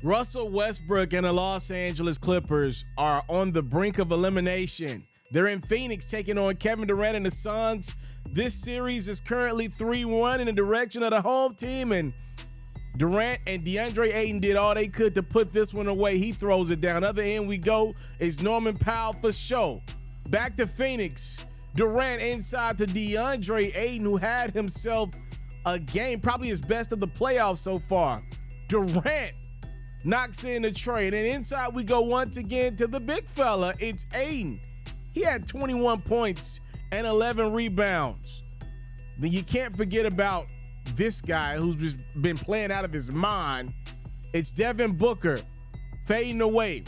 Russell Westbrook and the Los Angeles Clippers are on the brink of elimination. They're in Phoenix taking on Kevin Durant and the Suns. This series is currently 3-1 in the direction of the home team, and Durant and DeAndre Ayton did all they could to put this one away. He throws it down. Other end we go is Norman Powell for show. Back to Phoenix. Durant inside to DeAndre Ayton, who had himself a game, probably his best of the playoffs so far. Durant knocks in the tray. And then inside we go once again to the big fella. It's Ayton. He had 21 points and 11 rebounds. Then you can't forget about this guy who's just been playing out of his mind. It's Devin Booker fading away.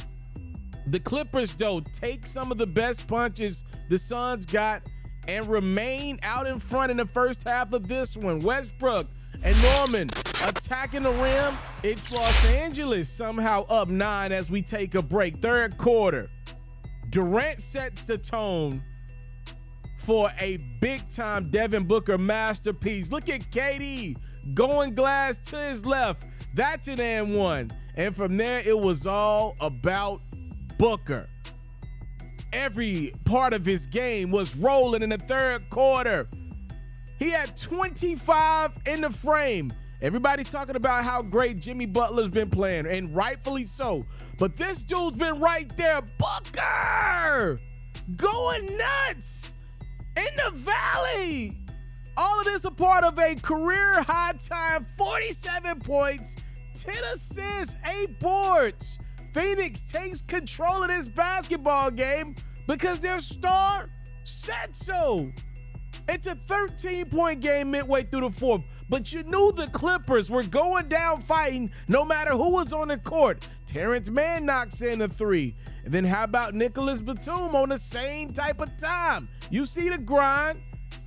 The Clippers, though, take some of the best punches the Suns got and remain out in front in the first half of this one. Westbrook and Norman attacking the rim. It's Los Angeles somehow up 9 as we take a break. Third quarter. Durant sets the tone for a big-time Devin Booker masterpiece. Look at KD going glass to his left. That's an and one. And from there, it was all about Booker. Every part of his game was rolling in the third quarter. He had 25 in the frame. Everybody talking about how great Jimmy Butler's been playing, and rightfully so. But this dude's been right there. Booker going nuts in the valley. All of this a part of a career high time, 47 points, 10 assists, 8 boards. Phoenix takes control of this basketball game because their star said so. It's a 13-point game midway through the fourth, but you knew the Clippers were going down fighting no matter who was on the court. Terrence Mann knocks in a 3. And then how about Nicholas Batum on the same type of time? You see the grind.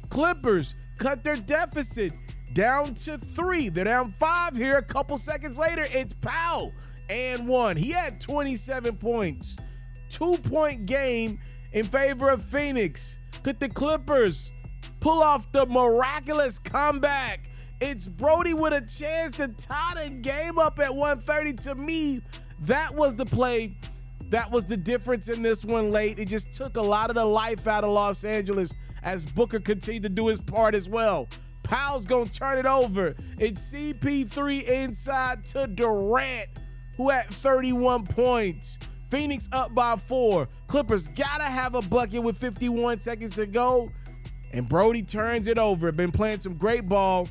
Clippers cut their deficit down to 3. They're down 5 here. A couple seconds later, it's Powell and 1. He had 27 points. 2-point game in favor of Phoenix. Could the Clippers pull off the miraculous comeback? It's Brody with a chance to tie the game up at 130. To me, that was the play. That was the difference in this one late. It just took a lot of the life out of Los Angeles as Booker continued to do his part as well. Powell's going to turn it over. It's CP3 inside to Durant, who had 31 points. Phoenix up by 4. Clippers got to have a bucket with 51 seconds to go. And Brody turns it over. Been playing some great ball.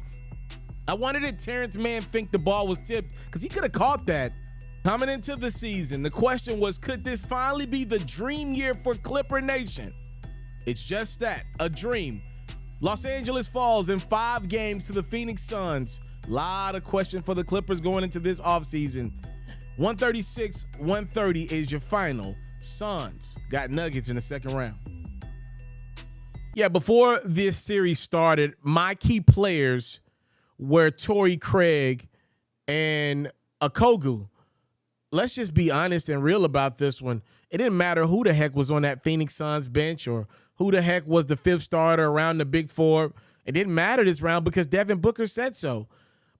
I wonder did Terrence Mann think the ball was tipped, because he could have caught that. Coming into the season, the question was, could this finally be the dream year for Clipper Nation? It's just that, a dream. Los Angeles falls in 5 games to the Phoenix Suns. Lot of question for the Clippers going into this offseason. 136-130 is your final. Suns got Nuggets in the second round. Yeah, before this series started, my key players were Torrey Craig and Okogu. Let's just be honest and real about this one. It didn't matter who the heck was on that Phoenix Suns bench or who the heck was the 5th starter around the big 4. It didn't matter this round because Devin Booker said so.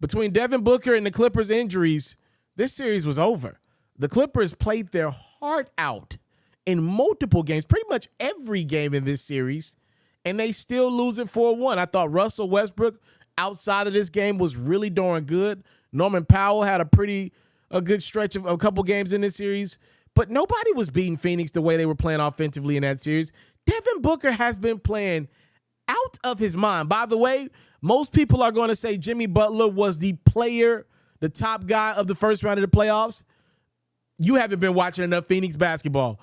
Between Devin Booker and the Clippers' injuries, this series was over. The Clippers played their heart out in multiple games, pretty much every game in this series, and they still lose it 4-1. I thought Russell Westbrook outside of this game was really darn good. Norman Powell had a good stretch of a couple games in this series, but nobody was beating Phoenix the way they were playing offensively in that series. Devin Booker has been playing out of his mind. By the way, most people are going to say Jimmy Butler was the player, the top guy of the first round of the playoffs. You haven't been watching enough Phoenix basketball.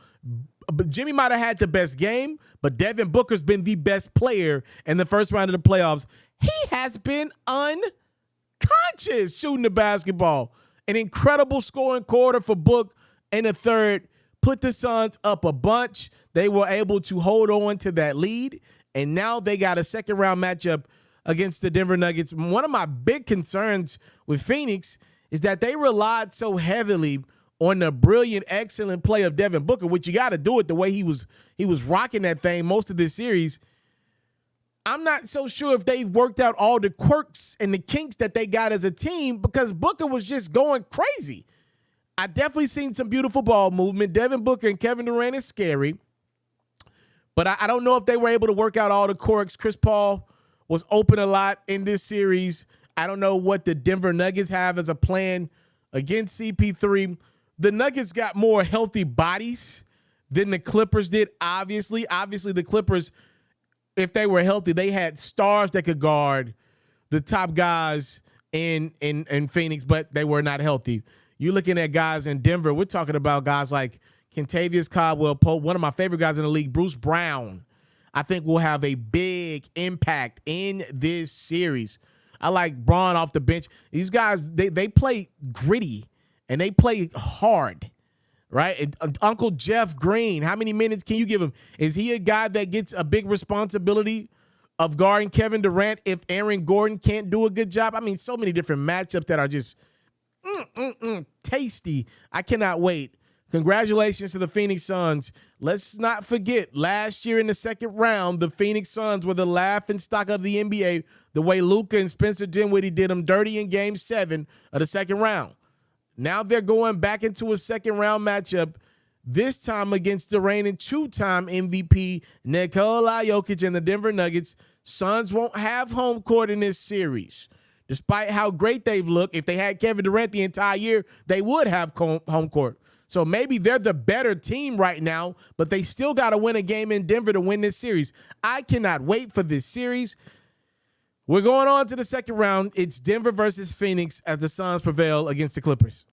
But Jimmy might have had the best game, but Devin Booker's been the best player in the first round of the playoffs. He has been unconscious shooting the basketball. An incredible scoring quarter for Book in the third. Put the Suns up a bunch. They were able to hold on to that lead, and now they got a second-round matchup against the Denver Nuggets. One of my big concerns with Phoenix is that they relied so heavily on the brilliant, excellent play of Devin Booker, which you got to do it the way he was rocking that thing most of this series. I'm not so sure if they've worked out all the quirks and the kinks that they got as a team because Booker was just going crazy. I definitely seen some beautiful ball movement. Devin Booker and Kevin Durant is scary, but I don't know if they were able to work out all the quirks. Chris Paul was open a lot in this series. I don't know what the Denver Nuggets have as a plan against CP3. The Nuggets got more healthy bodies than the Clippers did, obviously. Obviously, the Clippers, if they were healthy, they had stars that could guard the top guys in Phoenix, but they were not healthy. You're looking at guys in Denver. We're talking about guys like Kentavious Caldwell-Pope, one of my favorite guys in the league, Bruce Brown. I think will have a big impact in this series. I like Braun off the bench. These guys, they play gritty and they play hard, right? And Uncle Jeff Green, how many minutes can you give him? Is he a guy that gets a big responsibility of guarding Kevin Durant if Aaron Gordon can't do a good job? I mean, so many different matchups that are just tasty. I cannot wait. Congratulations to the Phoenix Suns. Let's not forget, last year in the second round, the Phoenix Suns were the laughingstock of the NBA, the way Luka and Spencer Dinwiddie did them dirty in Game 7 of the second round. Now they're going back into a second-round matchup, this time against the reigning two-time MVP Nikola Jokic and the Denver Nuggets. Suns won't have home court in this series. Despite how great they've looked, if they had Kevin Durant the entire year, they would have home court. So maybe they're the better team right now, but they still got to win a game in Denver to win this series. I cannot wait for this series. We're going on to the second round. It's Denver versus Phoenix as the Suns prevail against the Clippers.